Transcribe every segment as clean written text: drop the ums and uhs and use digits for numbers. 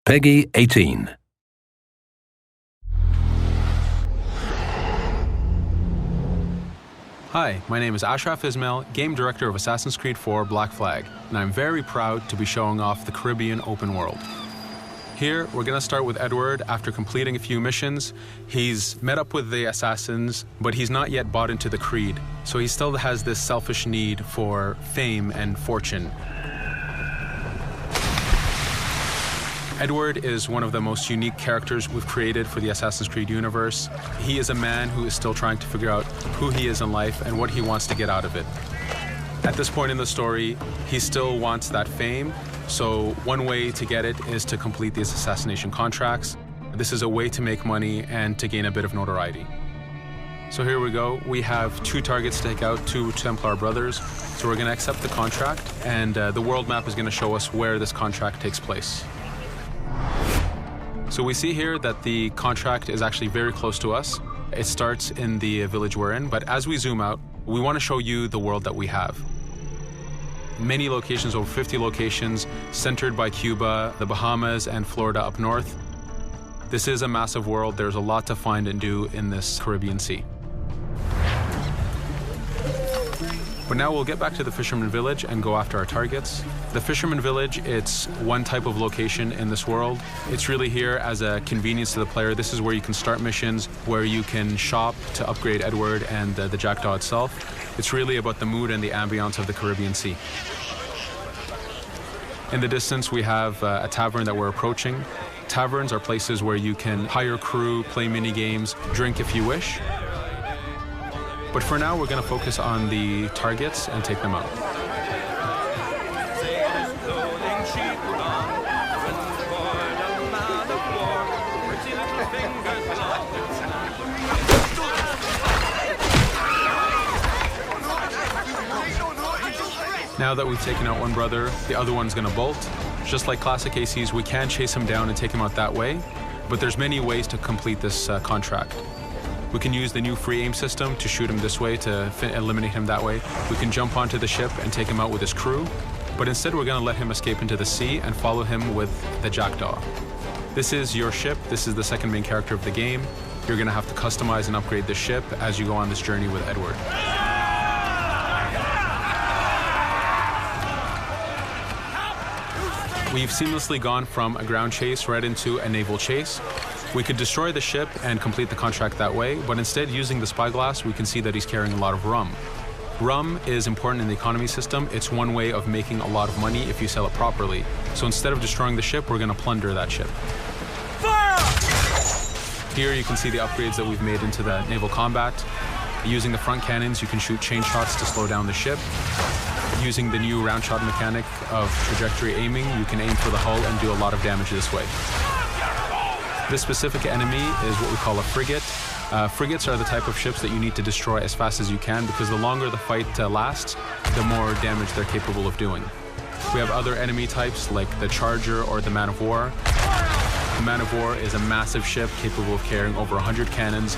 Peggy 18. Hi, my name is Ashraf Ismail, Game Director of Assassin's Creed 4 Black Flag, and I'm very proud to be showing off the Caribbean open world. Here, we're going to start with Edward. After completing a few missions, he's met up with the assassins, but he's not yet bought into the creed, so he still has this selfish need for fame and fortune. Edward is one of the most unique characters we've created for the Assassin's Creed universe. He is a man who is still trying to figure out who he is in life and what he wants to get out of it. At this point in the story, he still wants that fame, so one way to get it is to complete these assassination contracts. This is a way to make money and to gain a bit of notoriety. So here we go. We have 2 targets to take out, 2 Templar brothers. So we're going to accept the contract, and the world map is going to show us where this contract takes place. So we see here that the contract is actually very close to us. It starts in the village we're in, but as we zoom out, we want to show you the world that we have. Many locations, over 50 locations, centered by Cuba, the Bahamas, and Florida up north. This is a massive world. There's a lot to find and do in this Caribbean Sea. But now we'll get back to the Fisherman Village and go after our targets. The Fisherman Village, it's one type of location in this world. It's really here as a convenience to the player. This is where you can start missions, where you can shop to upgrade Edward and the Jackdaw itself. It's really about the mood and the ambiance of the Caribbean Sea. In the distance, we have a tavern that we're approaching. Taverns are places where you can hire crew, play mini games, drink if you wish. But for now, we're going to focus on the targets and take them out. Now that we've taken out one brother, the other one's going to bolt. Just like classic ACs, we can chase him down and take him out that way, but there's many ways to complete this contract. We can use the new free aim system to shoot him this way, to eliminate him that way. We can jump onto the ship and take him out with his crew, but instead we're going to let him escape into the sea and follow him with the Jackdaw. This is your ship. This is the second main character of the game. You're going to have to customize and upgrade the ship as you go on this journey with Edward. We've seamlessly gone from a ground chase right into a naval chase. We could destroy the ship and complete the contract that way, but instead, using the spyglass, we can see that he's carrying a lot of rum. Rum is important in the economy system. It's one way of making a lot of money if you sell it properly. So instead of destroying the ship, we're going to plunder that ship. Fire! Here you can see the upgrades that we've made into the naval combat. Using the front cannons, you can shoot chain shots to slow down the ship. Using the new round shot mechanic of trajectory aiming, you can aim for the hull and do a lot of damage this way. This specific enemy is what we call a frigate. Frigates are the type of ships that you need to destroy as fast as you can, because the longer the fight lasts, the more damage they're capable of doing. We have other enemy types like the Charger or the Man of War. The Man of War is a massive ship capable of carrying over 100 cannons.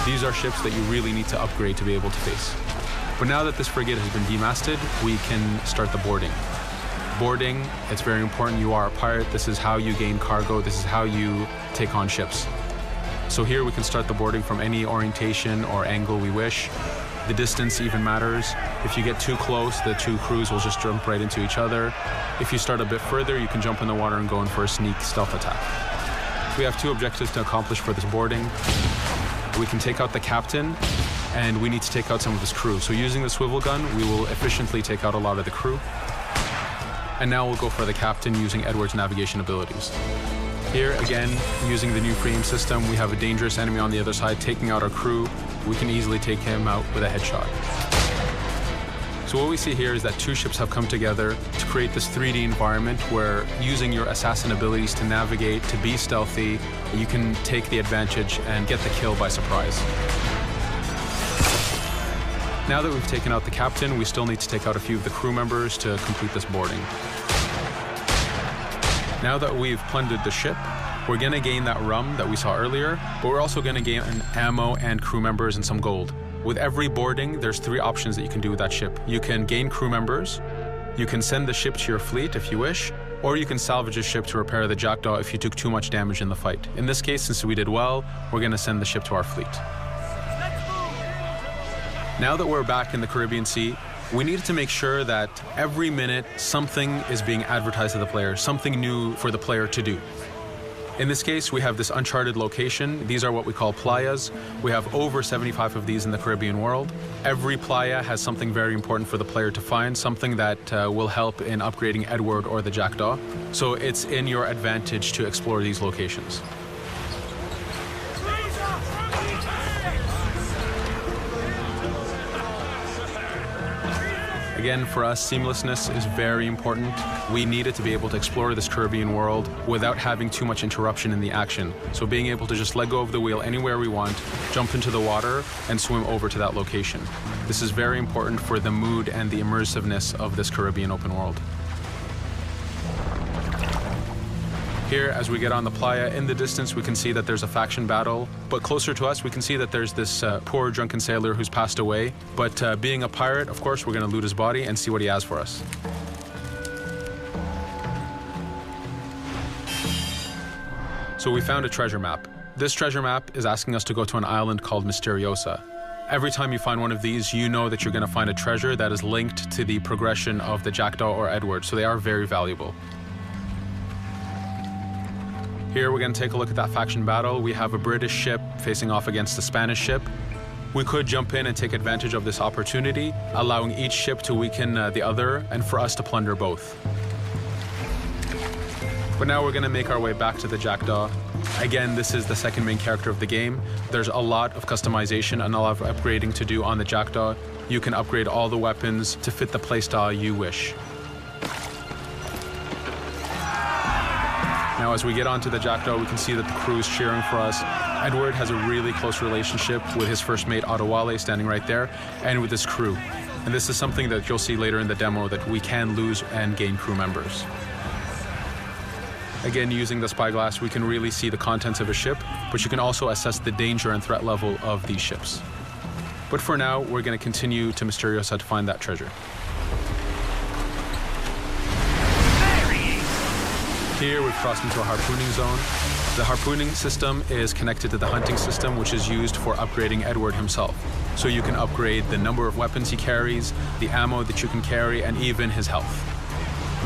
These are ships that you really need to upgrade to be able to face. But now that this frigate has been demasted, we can start the boarding. Boarding, it's very important. You are a pirate. This is how you gain cargo. This is how you take on ships. So here we can start the boarding from any orientation or angle we wish. The distance even matters. If you get too close, the 2 crews will just jump right into each other. If you start a bit further, you can jump in the water and go in for a sneak stealth attack. We have 2 objectives to accomplish for this boarding. We can take out the captain, and we need to take out some of his crew. So using the swivel gun, we will efficiently take out a lot of the crew. And now we'll go for the captain using Edward's navigation abilities. Here, again, using the new free aim system, we have a dangerous enemy on the other side taking out our crew. We can easily take him out with a headshot. So what we see here is that 2 ships have come together to create this 3D environment where, using your assassin abilities to navigate, to be stealthy, you can take the advantage and get the kill by surprise. Now that we've taken out the captain, we still need to take out a few of the crew members to complete this boarding. Now that we've plundered the ship, we're going to gain that rum that we saw earlier, but we're also going to gain ammo and crew members and some gold. With every boarding, there's 3 options that you can do with that ship. You can gain crew members, you can send the ship to your fleet if you wish, or you can salvage a ship to repair the Jackdaw if you took too much damage in the fight. In this case, since we did well, we're going to send the ship to our fleet. Now that we're back in the Caribbean Sea, we needed to make sure that every minute something is being advertised to the player, something new for the player to do. In this case, we have this uncharted location. These are what we call playas. We have over 75 of these in the Caribbean world. Every playa has something very important for the player to find, something that will help in upgrading Edward or the Jackdaw. So it's in your advantage to explore these locations. Again, for us, seamlessness is very important. We needed to be able to explore this Caribbean world without having too much interruption in the action. So being able to just let go of the wheel anywhere we want, jump into the water, and swim over to that location. This is very important for the mood and the immersiveness of this Caribbean open world. Here, as we get on the playa, in the distance we can see that there's a faction battle, but closer to us we can see that there's this poor drunken sailor who's passed away. But being a pirate, of course, we're going to loot his body and see what he has for us. So we found a treasure map. This treasure map is asking us to go to an island called Misteriosa. Every time you find one of these, you know that you're going to find a treasure that is linked to the progression of the Jackdaw or Edward, so they are very valuable. Here we're going to take a look at that faction battle. We have a British ship facing off against a Spanish ship. We could jump in and take advantage of this opportunity, allowing each ship to weaken the other and for us to plunder both. But now we're going to make our way back to the Jackdaw. Again, this is the second main character of the game. There's a lot of customization and a lot of upgrading to do on the Jackdaw. You can upgrade all the weapons to fit the playstyle you wish. Now, as we get onto the Jackdaw, we can see that the crew is cheering for us. Edward has a really close relationship with his first mate, Adewale, standing right there, and with his crew. And this is something that you'll see later in the demo, that we can lose and gain crew members. Again, using the spyglass, we can really see the contents of a ship, but you can also assess the danger and threat level of these ships. But for now, we're going to continue to Misteriosa to find that treasure. Here we've crossed into a harpooning zone. The harpooning system is connected to the hunting system, which is used for upgrading Edward himself. So you can upgrade the number of weapons he carries, the ammo that you can carry, and even his health.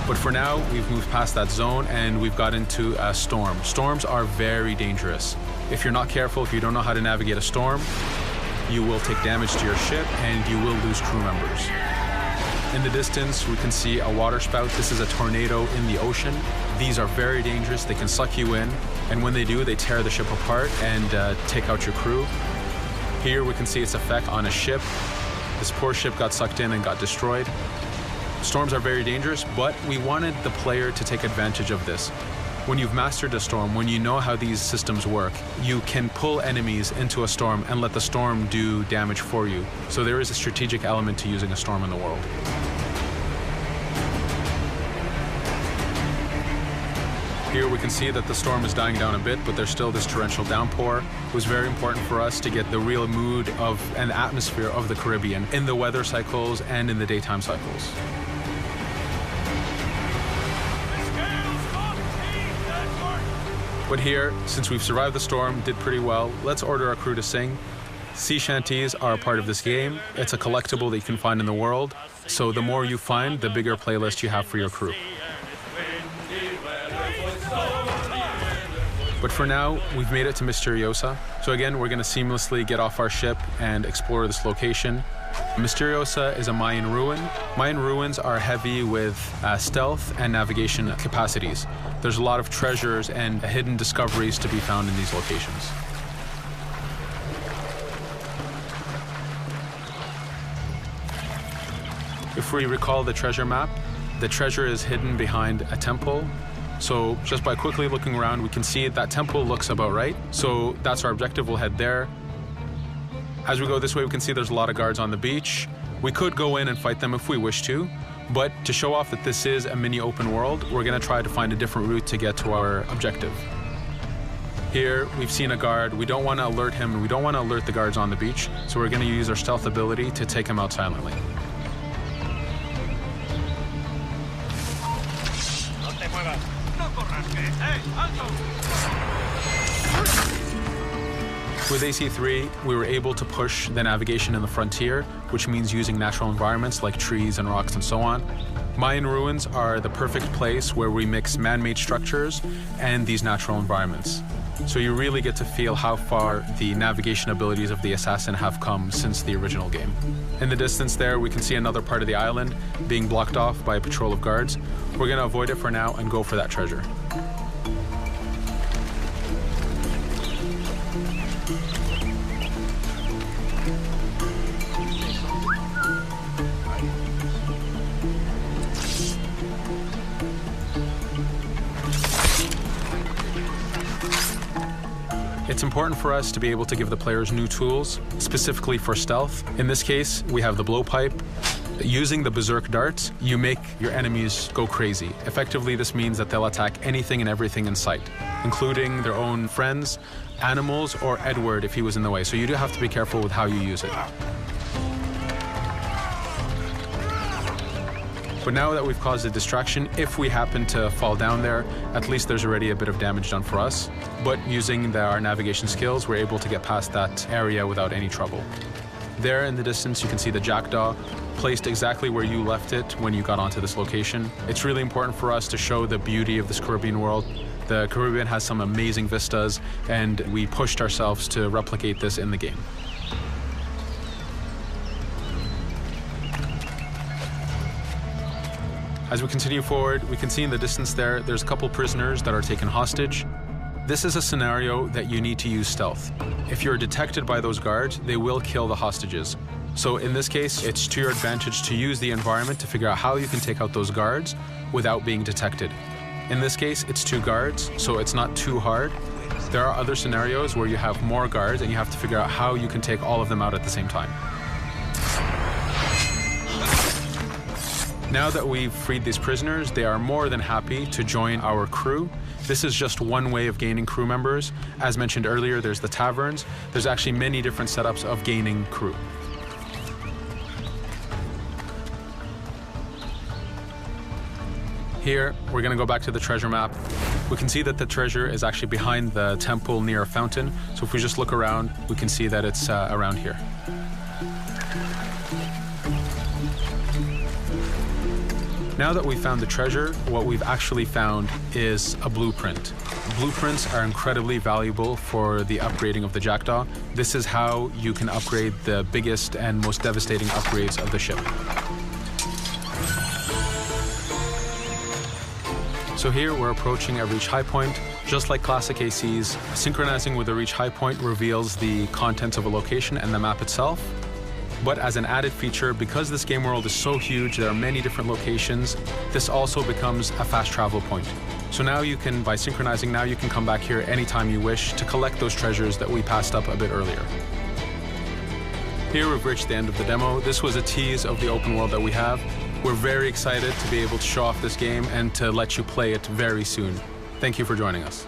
But for now, we've moved past that zone and we've got into a storm. Storms are very dangerous. If you're not careful, if you don't know how to navigate a storm, you will take damage to your ship and you will lose crew members. In the distance, we can see a water spout. This is a tornado in the ocean. These are very dangerous. They can suck you in, and when they do, they tear the ship apart and take out your crew. Here we can see its effect on a ship. This poor ship got sucked in and got destroyed. Storms are very dangerous, but we wanted the player to take advantage of this. When you've mastered a storm, when you know how these systems work, you can pull enemies into a storm and let the storm do damage for you. So there is a strategic element to using a storm in the world. Here we can see that the storm is dying down a bit, but there's still this torrential downpour. It was very important for us to get the real mood of and atmosphere of the Caribbean in the weather cycles and in the daytime cycles. But here, since we've survived the storm, did pretty well, let's order our crew to sing. Sea shanties are a part of this game. It's a collectible that you can find in the world. So the more you find, the bigger playlist you have for your crew. But for now, we've made it to Misteriosa. So again, we're going to seamlessly get off our ship and explore this location. Misteriosa is a Mayan ruin. Mayan ruins are heavy with stealth and navigation capacities. There's a lot of treasures and hidden discoveries to be found in these locations. If we recall the treasure map, the treasure is hidden behind a temple. So just by quickly looking around, we can see that temple looks about right. So that's our objective. We'll head there. As we go this way, we can see there's a lot of guards on the beach. We could go in and fight them if we wish to, but to show off that this is a mini open world, we're going to try to find a different route to get to our objective. Here, we've seen a guard. We don't want to alert him, and we don't want to alert the guards on the beach, so we're going to use our stealth ability to take him out silently. With AC3, we were able to push the navigation in the frontier, which means using natural environments like trees and rocks and so on. Mayan ruins are the perfect place where we mix man-made structures and these natural environments. So you really get to feel how far the navigation abilities of the assassin have come since the original game. In the distance there, we can see another part of the island being blocked off by a patrol of guards. We're going to avoid it for now and go for that treasure. It's important for us to be able to give the players new tools, specifically for stealth. In this case, we have the blowpipe. Using the berserk darts, you make your enemies go crazy. Effectively, this means that they'll attack anything and everything in sight, including their own friends, animals, or Edward if he was in the way. So you do have to be careful with how you use it. But now that we've caused a distraction, if we happen to fall down there, at least there's already a bit of damage done for us. But using our navigation skills, we're able to get past that area without any trouble. There in the distance, you can see the jackdaw placed exactly where you left it when you got onto this location. It's really important for us to show the beauty of this Caribbean world. The Caribbean has some amazing vistas, and we pushed ourselves to replicate this in the game. As we continue forward, we can see in the distance there's a couple prisoners that are taken hostage. This is a scenario that you need to use stealth. If you're detected by those guards, they will kill the hostages. So in this case, it's to your advantage to use the environment to figure out how you can take out those guards without being detected. In this case, it's 2 guards, so it's not too hard. There are other scenarios where you have more guards and you have to figure out how you can take all of them out at the same time. Now that we've freed these prisoners, they are more than happy to join our crew. This is just one way of gaining crew members. As mentioned earlier, there's the taverns. There's actually many different setups of gaining crew. Here, we're going to go back to the treasure map. We can see that the treasure is actually behind the temple near a fountain. So if we just look around, we can see that it's around here. Now that we've found the treasure, what we've actually found is a blueprint. Blueprints are incredibly valuable for the upgrading of the jackdaw. This is how you can upgrade the biggest and most devastating upgrades of the ship. So here we're approaching a reach high point. Just like classic ACs, synchronizing with the reach high point reveals the contents of a location and the map itself. But as an added feature, because this game world is so huge, there are many different locations, this also becomes a fast travel point. So now you can, by synchronizing, now you can come back here anytime you wish to collect those treasures that we passed up a bit earlier. Here we've reached the end of the demo. This was a tease of the open world that we have. We're very excited to be able to show off this game and to let you play it very soon. Thank you for joining us.